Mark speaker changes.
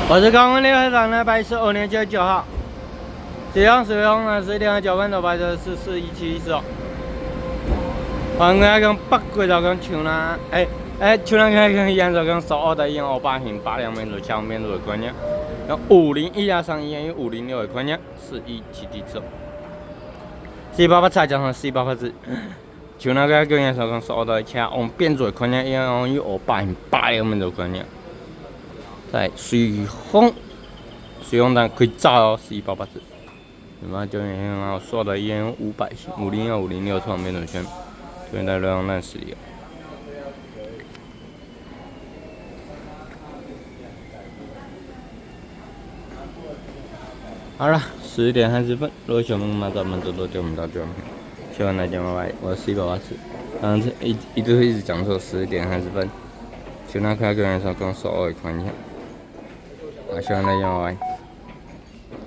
Speaker 1: 我是高温列车长的白是5年9号，启用使用的是2.9分的白色44171哦。我家跟北轨道跟像那像那跟沿着跟首尔的沿580型82面路桥面路的观念，然后501上沿与506的观念4177走，488才讲成488字。像那个跟沿着跟首尔的车往变做的观念，然后与580型82面路观念。在水风单可以炸哦，488字。那么就然后说的烟500型501、506旁边的圈，这边在流浪弹使用。好了，11点30分，如果喜欢我们咱们多多点我们到这边，希望大家拜拜。我是488字，刚刚一直讲错11点30分，希望大家跟人说跟首尔的关系。希望大家拜拜。